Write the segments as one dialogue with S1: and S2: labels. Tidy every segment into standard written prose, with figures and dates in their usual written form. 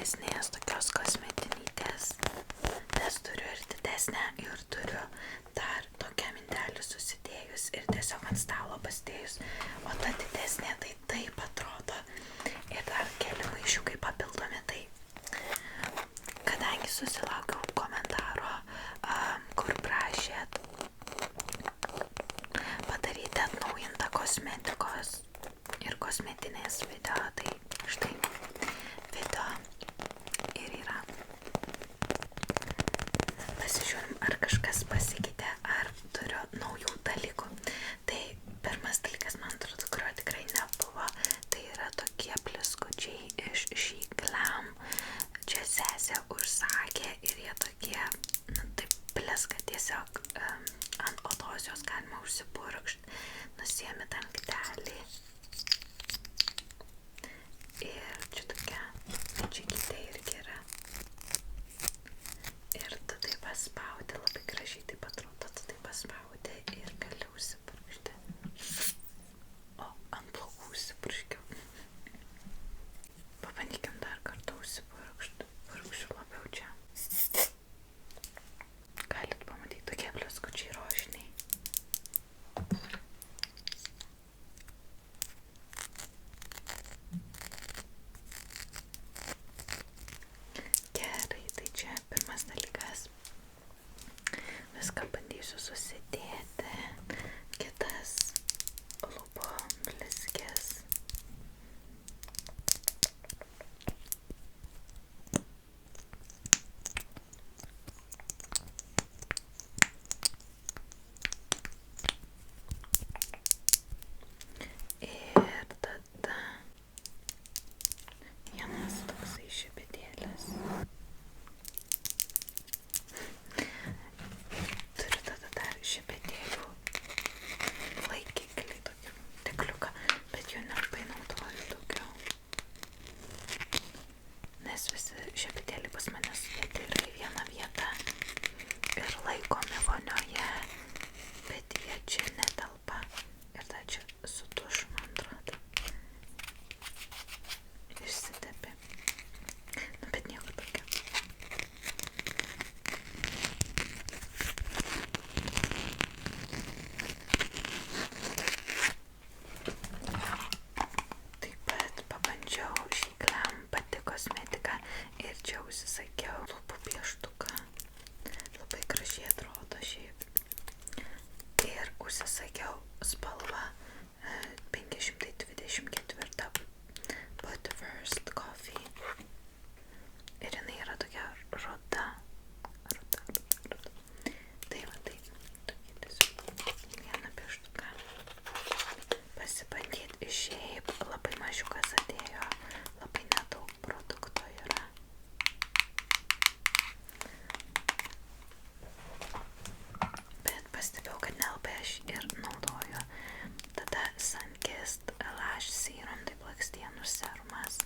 S1: didesnės tokios kosmetinytės, nes turiu ir didesnę ir turiu dar tokią mintelį susidėjus ir tiesiog ant stalo pasidėjus, o ta didesnė tai taip atrodo ir dar keli maišiukai papildomi. Tai kadangi susilaukiau komentaro, kur prašėt padaryti atnaujintą kosmetikos ir kosmetinės video, tai štai video ir yra. Pasižiūrim, ar kažkas pasikeitė, ar turiu naujų dalykų. Tai pirmas dalykas, man atrodo, kurio tikrai nebuvo, tai yra tokie blizgučiai iš Glam. Čia sesė užsakė ir jie tokie, taip blizga tiesiog ant odos, jos galima užsipurkšt, nusiemi dangtelį ir čia tokia medžiagytė irgi yra ir tu taip paspaudi, labai gražiai taip atrodo, tu taip paspaudi ir gali užsipurkšti. O, ant plaukų užsipurškiau. Pabandykim dar kartą užsipurkšti, purkšiu labiau čia. Galit pamatyti, tokie blizgučiai rožiniai. Gerai, tai čia pirmas dalykas. Viską bandysiu susidėti. Kitas lūpų blizgis. Ir tada vienas toksai šepetėlis. Turiu tada dar šepetėlių laikiklį, tokį tikliuką, bet jų nelabai naudoju daugiau. Nes visi šepetėliai pas mane sudėti yra į vieną vietą ir laikomi vonioje, bet jie čia netelpa. Ir tada čia su tušu, man atrodo, išsitepi. Bet nieko tokio. Taip pat pabandžiau Glam pati kosmetika ir čia užsisakiau lūpų pieštuką. Labai gražiai atrodo šiaip. Ir užsisakiau spalvą 524 But First Coffee. Ir jinai yra tokia ruda. Tai va, tai tokia tiesiog vieną pieštuką pasibandyti. Šiaip labai mažiukas atėjo, labai nedaug produkto yra. Bet pastebėjau, kad nelabai aš ir naudoju. Tada Sunkist Lash Serum, tai blakstienų serumas.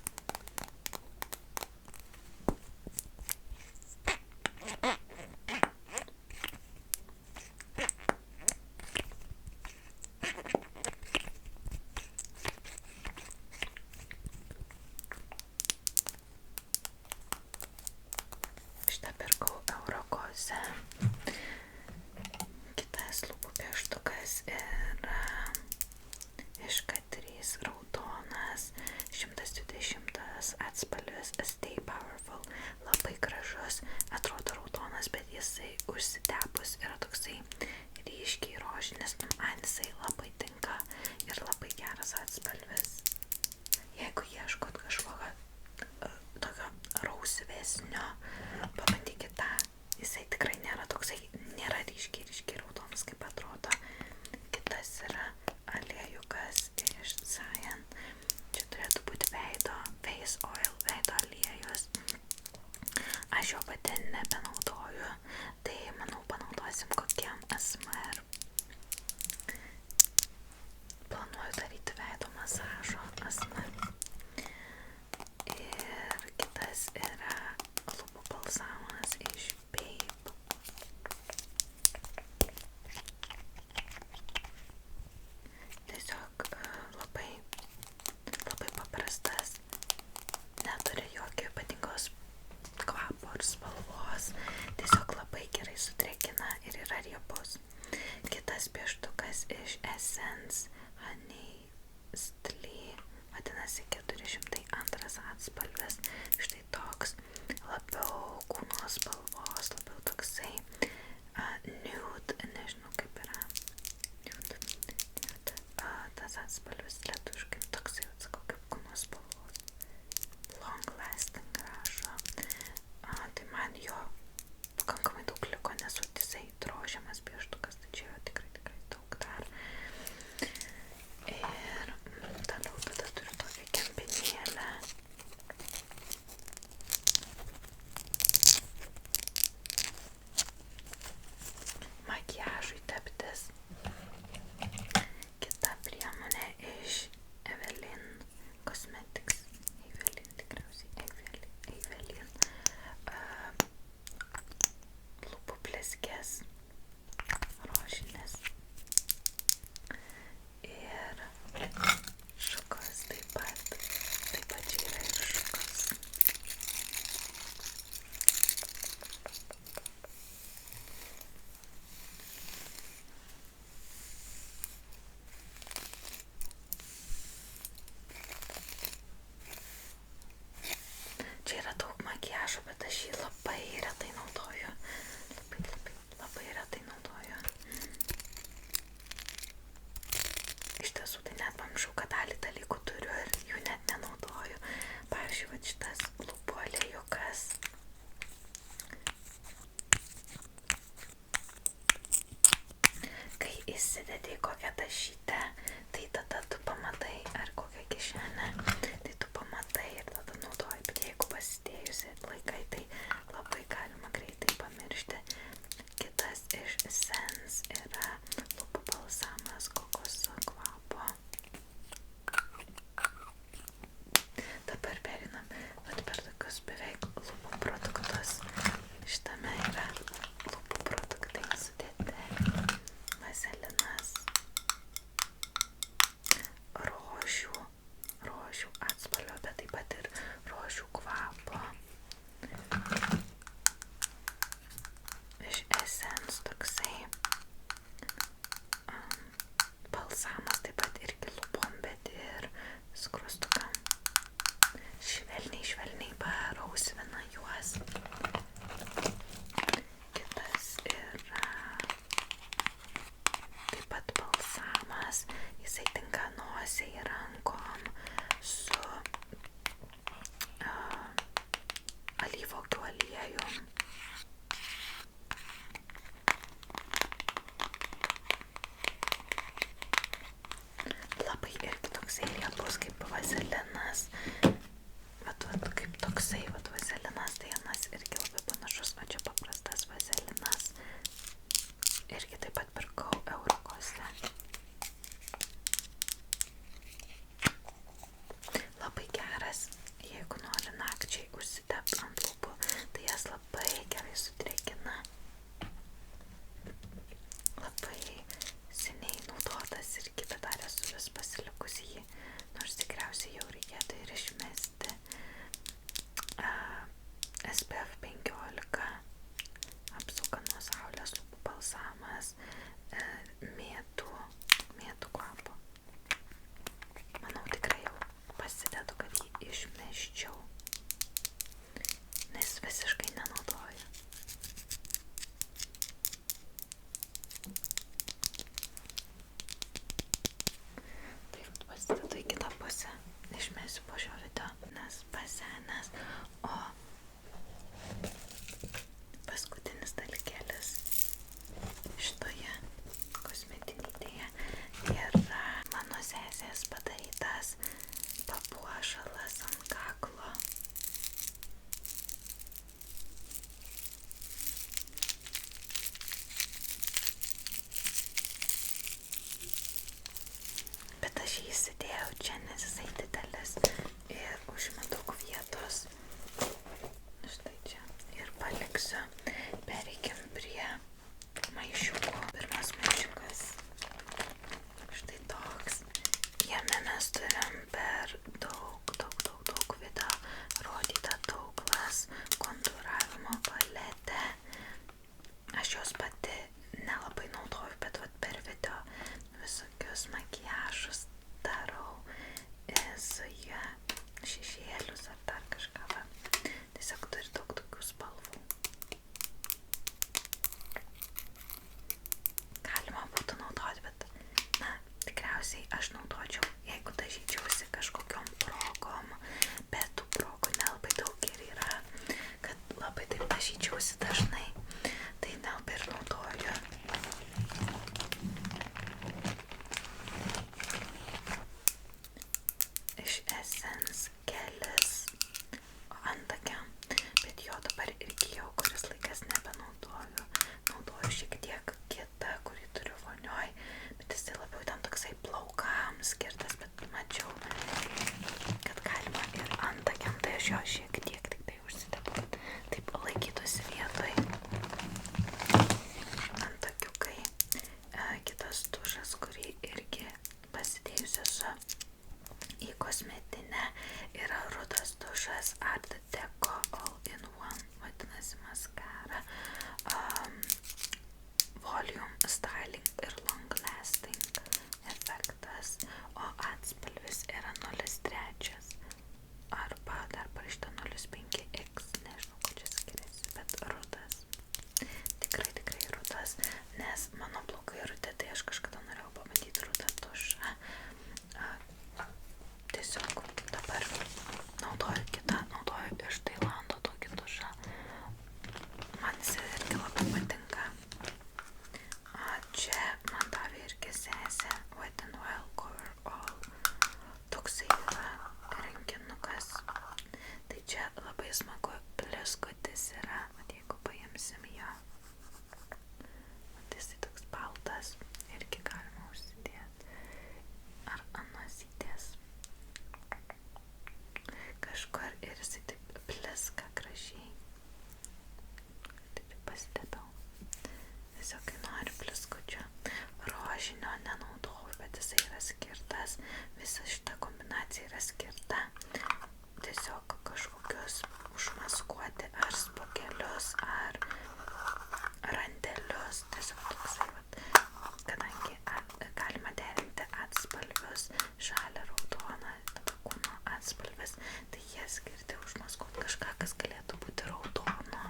S1: Šitą pirkau Eurokoze. Kitas lūpų pieštukas yra iš K3 raudonas, 120 atspalvis Stay Powerful. Labai gražus, atrodo raudonas, bet jisai užsitepus yra toksai ryškiai rožinis. Man jisai labai tinka ir labai geras atspalvis. Jeigu ieškot kažkokio tokio rausvesnio, pabandykit tą. Jisai tikrai nėra toksai, nėra ryškiai raudonas, kaip atrodo. Kitas yra aliejukas iš Zayan. Čia turėtų būti veido face oil, veido aliejus. Aš jo pati nebenaudoju, tai manau panaudosim kokiem ASMR. Planuoju daryti veido masažo ASMR. Ir kitas yra lūpų balzamas iš Babe. Tiesiog labai paprastas, neturi jokio ypatingos Essence Honey Stly, vadinasi 402 atspalvis. Štai toks labiau kūno spalvos, labiau toksai nude, nežinau kaip yra nude, tas atspalvis lietuviškai toksai, atsakau, kaip kūno spalvos, long lasting rašo. Tai man jo pakankamai daug liko, nes jisai drožiamas pieštukas, tai čia jo tikrai daug dar. Ir toliau tada turiu tokią kempinėlę. Makiažui teptis. Kita priemonė iš Evelyn Cosmetics. Evelyn tikriausiai. Evelyn. Lūpų blizgės. Rožinės. Ir šukos taip pat. Taip pat čia yra ir šukos. Čia yra daug makiažo, bet aš jį labai retai naudoju. Labai retai naudoju. Iš tiesų, tai net pamiršau, kad dalį dalykų turiu ir jų net nenaudoju. Pavyzdžiui, va šitas lūpų aliejukas. Kai įsidedi į kokią tašytę, tai tada tu pamatai, ar kokią kišenę, tai tu pamatai ir tada naudoji. Bet jeigu pasidėjusi laikai, tai labai galima greitai pamiršti. Kitas iš Essence yra lūpų balzamas kokoso kvapo. Dabar perinam per tokius beveik lūpų produktus. Šitame yra lūpų produktai sudėti. Vazelinas, rožių atspalvio, bet taip pat ir rožių kvapo. Iš Essence toksai balzamas, taip pat irgi lūpom, bet ir skrustukam. Švelniai parausvina juos. Kitas yra taip pat balzamas, jisai tinka nosiai, rankom su alyvuogių aliejum. Labai irgi toksai riebus kaip vazelinas. Vat kaip toksai vazelinas, tai anas irgi labai panašus, o čia paprastas vazelinas. Irgi taip pat pirkau Eurokose. Labai geras, jeigu nori nakčiai užsitept ant lūpų, tai jas labai gerai sudrėkina. Labai seniai naudotas irgi, bet dar esu vis pasilikusi jį, nors tikriausiai jau reikėtų ir išmesti. SPF 15 apsauga nuo saulės, lūpų balzamas, mėtų kvapo. Manau, tikrai jau pasidedu, kad jį išmesčiau, nes visiškai nenaudoju. Taip, pasidedu į kitą pusę, išmesiu po šio video, nes pasenęs. O paskutinis dalykėlis šitoje kosmetinėje yra mano sesės padarytas papuošalas ant kaklo. Bet aš jį įsidėjau čia, nes jisai didelis ir užima daug vietos. Štai čia. Ir paliksiu. Pereikim prie maišiukų. Pirmas maišiukas. Štai toks. Jame mes turim per daug video rodytą Douglas kontūravimo paletę. Aš jos pati nelabai naudoju, bet vat per video visokius maskuojuosi dažnai, tai nelabai ir naudoju. Iš Essence gelis antakiam, bet jo dabar irgi jau kuris laikas nebenaudoju. Naudoju šiek tiek kitą, kurį turiu vonioj, bet jis tai labiau ten toksai plaukams skirtas, bet mačiau, kad galima ir antakiam, tai aš jo šiek tiek tik tai užsidedu, kad taip laikytųsi vietoj. Antakiukai. Kitas tušas, kurį irgi pasidėjusi esu į kosmetinę, yra rudas tušas Art Deco All-in-One, vadinasi maskara, Volume Styling ir Long Lasting efektas, o atspalvis yra 03 arba dar parašyta 05X, nežinau, ko čia skiriasi, bet rudas. Tikrai rudas, nes mano plaukai rudi, tai aš kažkada norėjau pabandyti rudą tušą. Tiesiog dabar naudoju kitą, naudoju iš Tailando tokį tušą. Man jis irgi labai patinka. Čia man davė irgi sesė Wet n Wild Cover All. Toksai yra renginukas. Tai čia labai smagu blizgutis yra, jeigu paimsim jo. Jis toks baltas, irgi galima užsidėti. Ar ant nosytės. Kažkur ir jisai taip blizga gražiai. Taip pastebėjau. Tiesiog kai nori blizgučio. Rožinio nenaudoju, bet jisai yra skirtas. Visa šita kombinacija yra skirta. Tiesiog kažkokius užmaskuoti ar spokelius, ar randelius. Tiesiog toksai, kadangi galima derinti atspalvius, žalia, raudona, tada kūno atspalvis, tai jie skirti užmaskuoti kažką, kas galėtų būti raudono.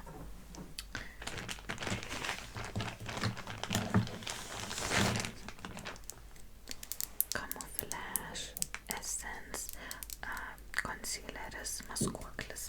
S1: Camouflage Essence concealeris maskuoklis.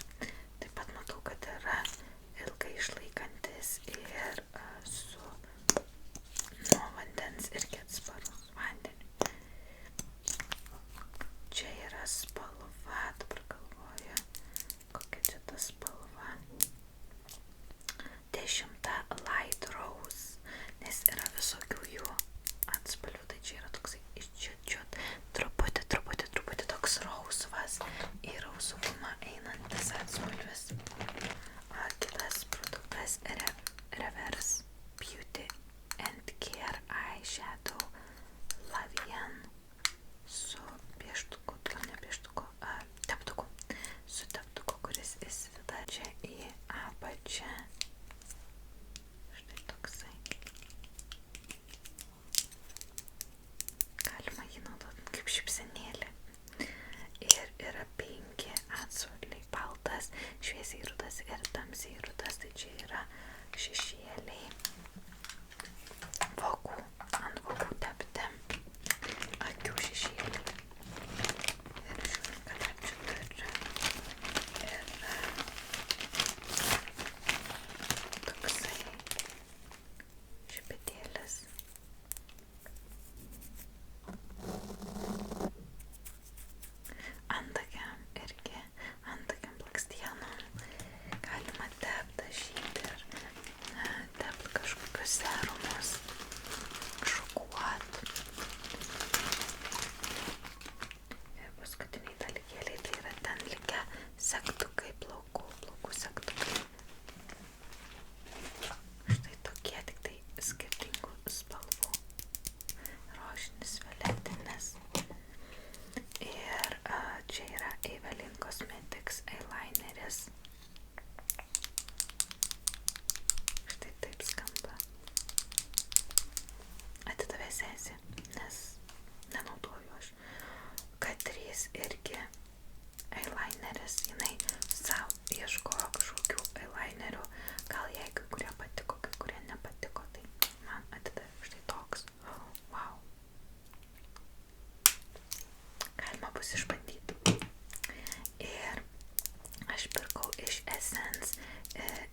S1: Essence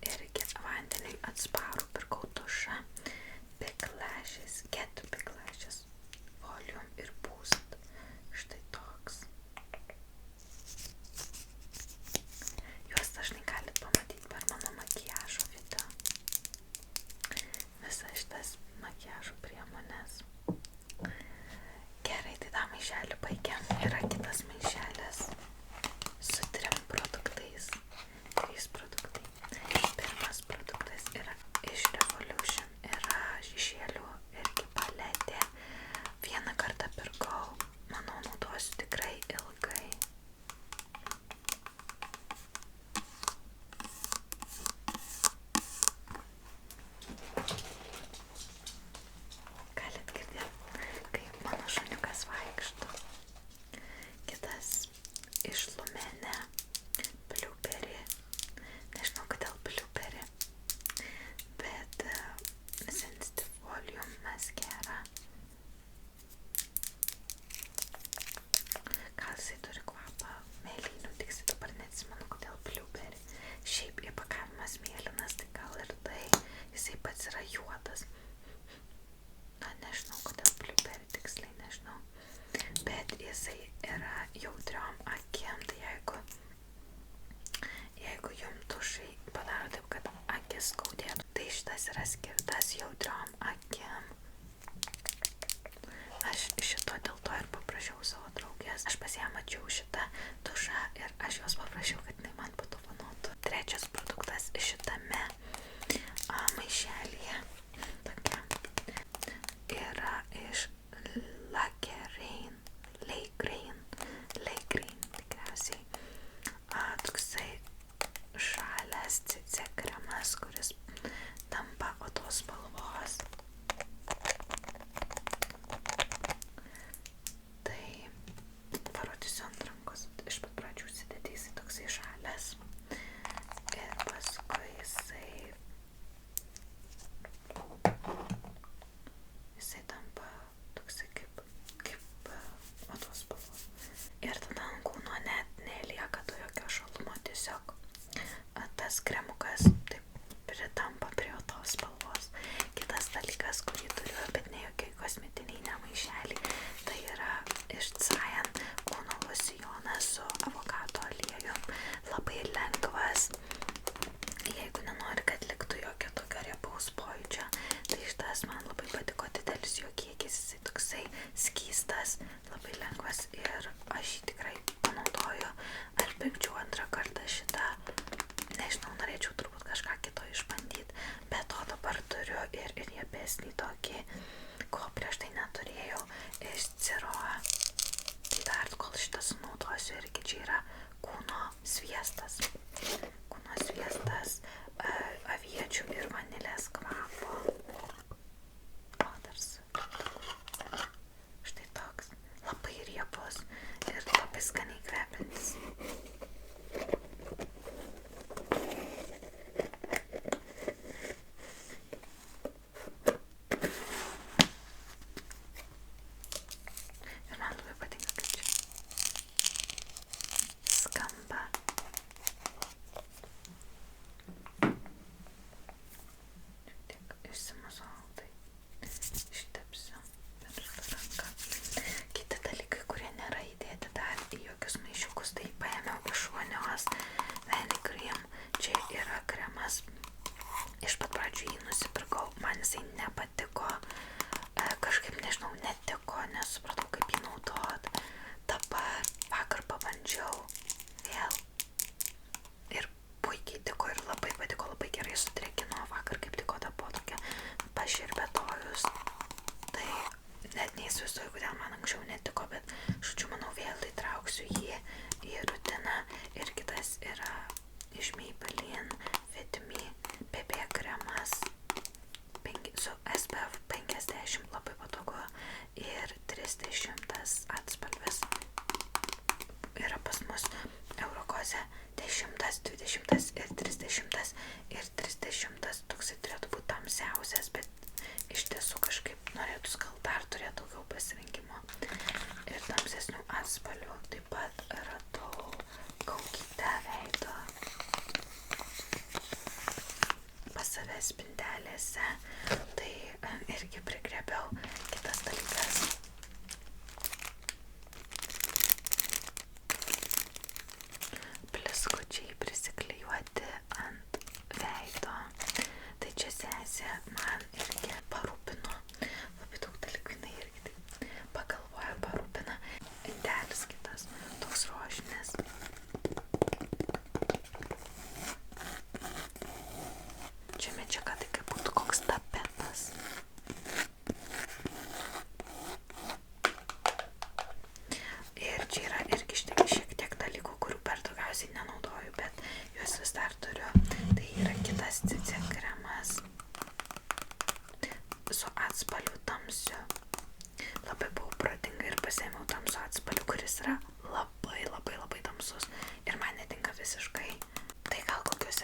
S1: irgi vandeniui atsparų pirkau tušą Big Lashes, Get Big Lashes Volume ir Boost. Štai toks. Juos dažnai galit pamatyti per mano makiažo video. Visas šitas makiažo priemonės. Gerai, tai tą maišelį baigiam. Yra kitas maišelis su 3 produktais. 3 produktai. Pirmas produktas yra iš Revolution. Yra šešėlių irgi paletė. Vieną kartą pirkau. Manau, naudosiu tikrai ilgai. Galit girdėti, kaip mano šuniukas vaikšto. Kitas iš Lumene Blueberry. Nežinau, kodėl Blueberry, bet Sensitive Volume Mascara. Gal jisai turi kvapą mėlynių, tiksliai dabar neatsimenu, kodėl Blueberry. Šiaip įpakavimas mėlynas, tai gal ir tai. Jisai pats yra juodas. Na, nežinau, kodėl Blueberry, tiksliai nežinau. Bet jisai yra jautriom akim, tai jeigu jum tušai padaro taip, kad akis skaudėtų, tai šitas yra skirtas jautriom akim. Aš šito dėl to ir paprašiau savo draugės. Aš pas ją mačiau šitą tušą ir aš jos paprašiau, kad jinai man padovanotų. Trečias produktas šitame maišelyje tokia yra iš Lagrain tikriausiai. Toksai žalias CC kremas, kuris tampa odos spalvos. Tai parodysiu ant rankos. Iš pat pradžių užsidėti jisai toksai žalias. Ir paskui jisai tampa toksai kaip odos spalvos. Ir tada ant kūno net nelieka to jokio šalumo, tiesiog tas kremukas taip pritampa prie odos spalvos. Kitas dalykas, kurį turiu, bet ne jokiai kosmetiniai nemaišelį, tai yra iš Zayan kūno losjonas su avokado aliejum. Labai lengvas. Jeigu nenori, kad liktų jokio tokio riebaus pojūčio, tai šitas man labai patiko, didelis jo kiekis, jisai toksai skystas, labai lengvas ir aš jį tikrai panaudoju. Ar pirkčiau antrą kartą šitą? Nežinau, norėčiau turbūt kažką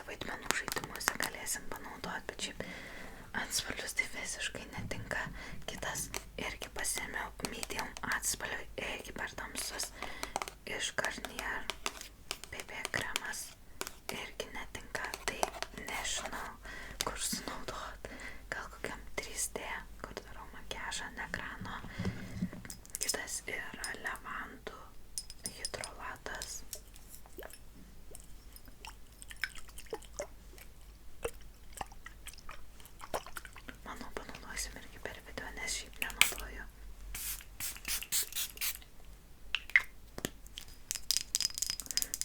S1: vaidmenų žaidimuose galėsim panaudoti, bet šiaip atspalvius tai visiškai netinka. Kitas irgi pasėmiau medium atspalvių, irgi per tamsus iš Garnier BB kremas, irgi netinka, tai nežinau, kur sunaudot, gal kokiam 3D, kur darau makiažą ant ekrano. Kitas yra levandų hidrolatas. Manau, panaudosim irgi per video, nes šiaip nenaudoju.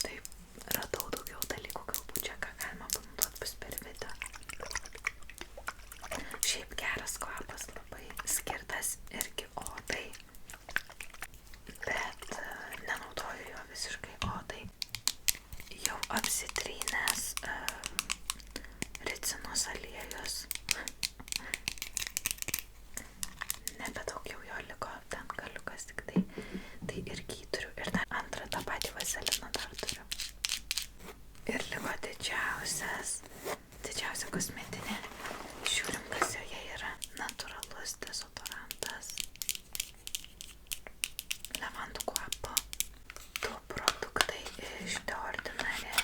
S1: Taip, radau daugiau dalykų, galbūt čia ką galima panaudoti bus per video. Šiaip geras kvapas, labai skirtas irgi odai, bet nenaudoju jo visiškai odai. Jau apsitrynęs ricinos aliejus. Nebedaug jau jo liko, ten galiukas tik tai irgi turiu. Ir dar antrą tą patį vaseliną dar turiu. Ir liko didžiausia kosmetinė. Žiūrim, kas joje yra. Natūralus dezodorantas. Levandų kvapo. Du produktai iš The Ordinary.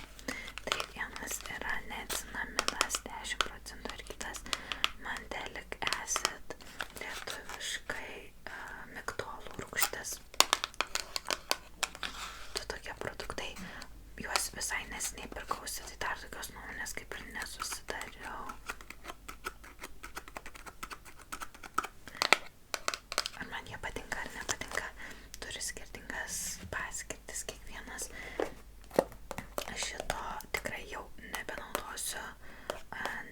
S1: Tai vienas yra niacinamidas 10% ir kitas mandelic acid, lietuviškai migdolų rūgštis. Du tokie produktai, juos visai neseniai pirkausi, tai dar tokios nuomonės kaip ir nesusidariau. Ar man jie patinka ar nepatinka, turi skirtingas paskirtis kiekvienas. Šito tikrai jau nebenaudosiu,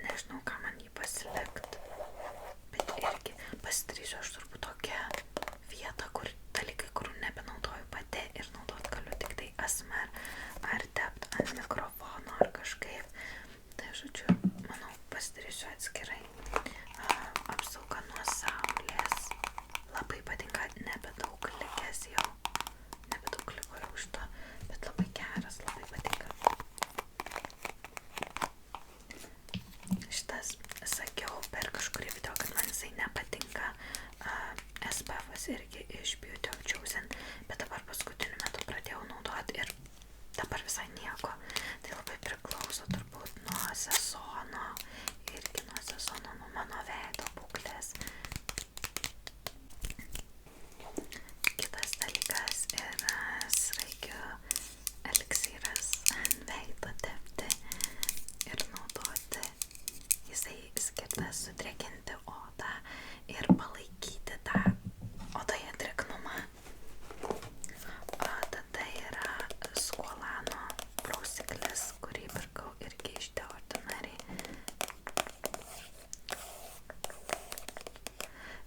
S1: nežinau, ką man jį pasilikt, bet irgi pasidarysiu aš turbūt tokią vietą, kur dalykai, kurių nebenaudoju pati ir naudot galiu tik tai ASMR ar tept ant mikrofono ar kažkaip. Tai žodžiu, manau, pasidarysiu atskirai. Apsauga nuo saulės. Labai patinka, nebedaug likęs jau. Nebedaug liko jau iš to, bet labai geras, labai patinka. Šitas sakiau per kažkurį video, kad man jisai nepatinka. SPF irgi iš Beauty of Chosen, bet dabar paskutiniu metu pradėjau naudoti ir dabar visai nieko. Tai labai priklauso turbūt nuo sezono, irgi nuo sezono, nuo mano veido būklės. Kitas dalykas yra sraigių eliksyras ant veido tepti ir naudoti. Jisai skirtas sudrėkinti odą ir palaikyti tą odoje drėgnumą. Tada yra Skolano prausiklis, kurį pirkau irgi iš The Ordinary.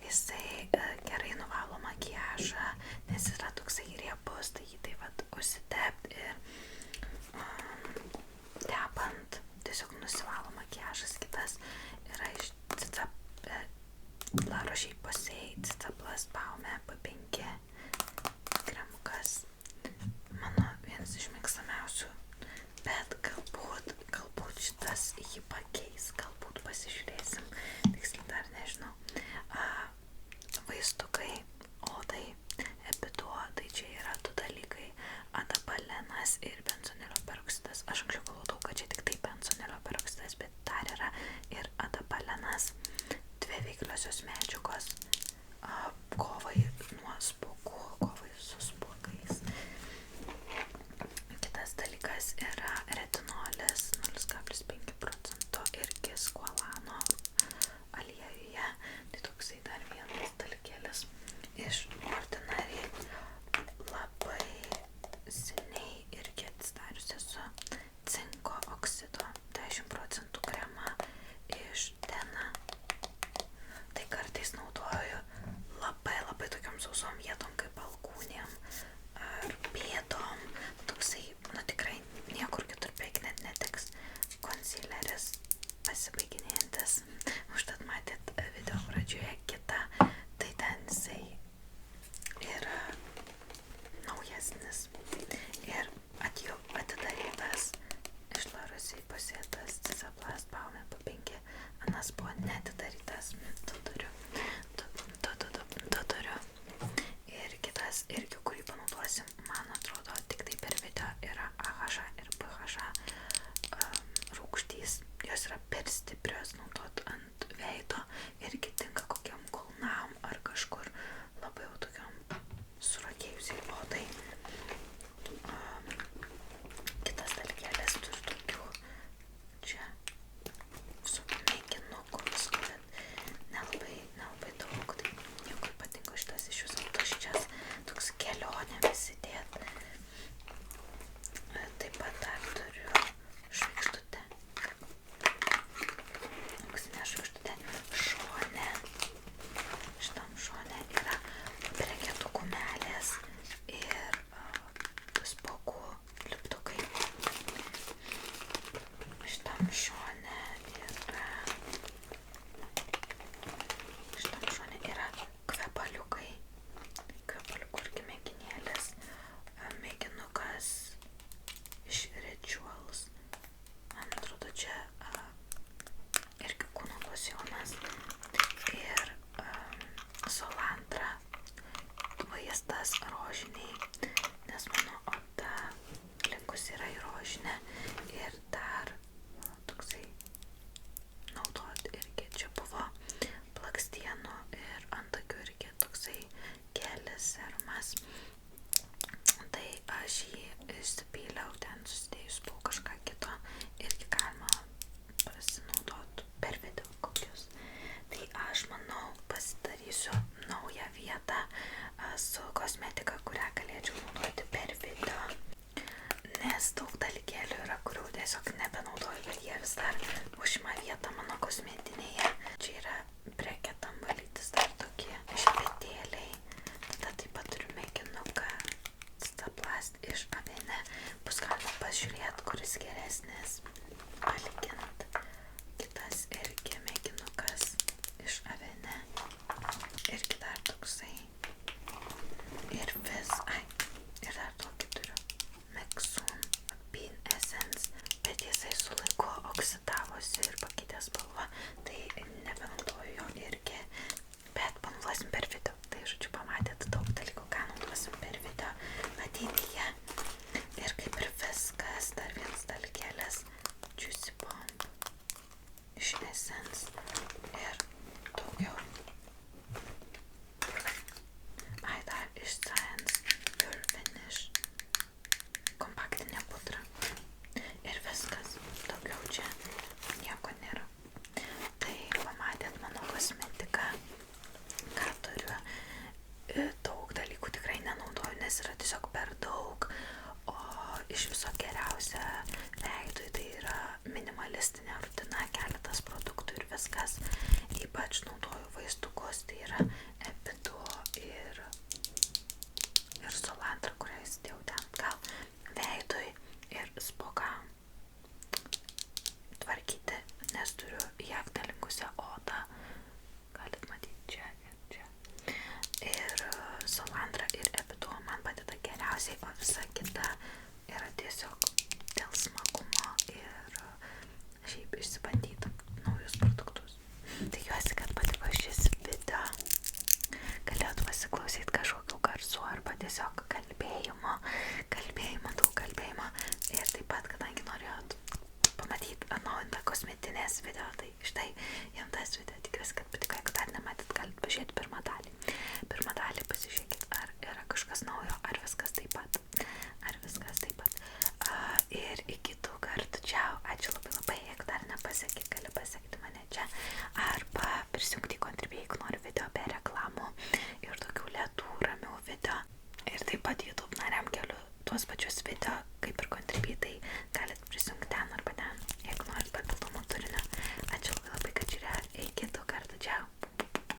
S1: Jisai gerai nuvalo makiažą, nes yra toksai riebus, tai jį taip vat užsitept ir tepant tiesiog nusivalo makiažas. Kitas yra iš La Roche-Posay Cicaplas Baume P5 kremukas. Mano vienas iš mėgstamiausių, bet galbūt šitas jį pakeis, galbūt pasižiūrėsim, tiksliai dar nežinau. Vaistukai odai, epiduo, tai čia yra du dalykai, adapalenas ir benzonilio peroksidas. Aš anksčiau galvodavau, kad čia tik tai benzonilio peroksidas, bet dar yra ir adapalenas, dvi veikliosios medžiagos kovai nuo spuogų. geriausia tas Cisaplast Baume po 5, anas buvo netidarytas, tu turiu. Ir kitas irgi, kurį panaudosim, man atrodo, tik tai per video yra AHA ir PHA rūgštys. Jos yra per stiprios naudot ant veido, irgi tinka kokiam kulnam ar kažkur labai jau tokiam surakėjusiai odai. Kitas dalykėlės turiu tokių čia visokių mėginukų visko, bet nelabai daug, tai nieko ypatingo šitas iš viso tuščias, toks kelionėmis įdėt. Taip pat dar turiu žvaigždutę, auksinę žvaigždutę šone. Šitam šone yra breketų kumelės ir spokų lipdukai. Šitam šone yra kvepaliukai, kvepaliukų irgi mėginėlis, mėginukas iš Rituals, man atrodo čia irgi kūno locionas ir Solantra vaistas rožiniai, nes mano oda linkusi yra į rožinę ir dar toksai naudot irgi čia buvo blakstienų ir antakių irgi toksai gelis serumas. Tai aš jį išsipyliau, ten susidėjus buvo kažką kito, irgi galima pasinaudot per video kokius. Tai aš manau pasidarysiu naują vietą su kosmetika, kurią galėčiau naudoti per video. Nes daug dalykėlių yra, kurių tiesiog nebenaudoju, bet jie vis dar užima vietą mano kosmetinėje. Čia yra breketam valytis dar tokie šepetėliai. Tada taip pat turiu mėginuką Cisaplast iš Avene. Bus galima pažiūrėti, kuris geresnis palygint. Kitas irgi mėginukas iš Avene. Irgi dar toksai. Ir ir dar tokį turiu. Mixun Bean Essence, bet jisai su laiku oksidavosi ir pakeitė spalvą, tai nebenaudoju jo irgi, bet panaudosim per video. Tai žodžiu, pamatėt daug dalykų, ką naudosim per video ateityje. Ir kaip ir viskas, dar vienas dalykėlis Juicy Bomb iš Essence ir daugiau. Dar iš Science Pure Finish kompaktinė pudra. Ir viskas, daugiau čia nieko nėra. Tai pamatėt mano kosmetiką, ką turiu. Daug dalykų tikrai nenaudoju, nes yra tiesiog per daug. O iš viso geriausia veidui tai yra minimalistinė rutina, keletas produktų ir viskas. Ypač naudoju vaistukus, tai yra Epiduo ir Solantra, kurią įsidėjau ten gal veidui ir spokam tvarkyti, nes turiu jachną linkusią odą. Galit matyti čia ir čia. Ir Solantra ir Epiduo man padeda geriausiai, o visa kita yra tiesiog dėl smagumo ir šiaip išsibandyti naujus produktus. Tikiuosi, kad patiko šis video. Galėjot pasiklausyti kažkokių garsų arba tiesiog kalbėjimo, daug kalbėjimo. Ir taip pat, kadangi norėjot pamatyti atnaujintą kosmetinės video, tai štai jam tas video. Tikiuosi, kad patiko. Jeigu dar nematėt, galit pažiūrėti pirmą dalį. Pirmą dalį pasižiūrėkit, ar yra kažkas naujo, ar viskas taip pat. Ir iki tų kartų. Čiau. Ačiū labai. Jeigu dar nepasiekė, gali pasiekti mane čia. Arba prisijungti į Contribui, jeigu nori video be reklamų ir tokių lėtų, ramių video. Ir taip pat YouTube nariam keliu tuos pačius video, kaip ir Contribui, tai galit prisijungti ten arba ten, jeigu norit papildomų turinio. Ačiū labai, kad žiūrėjot. Iki tų kartų. Čiau.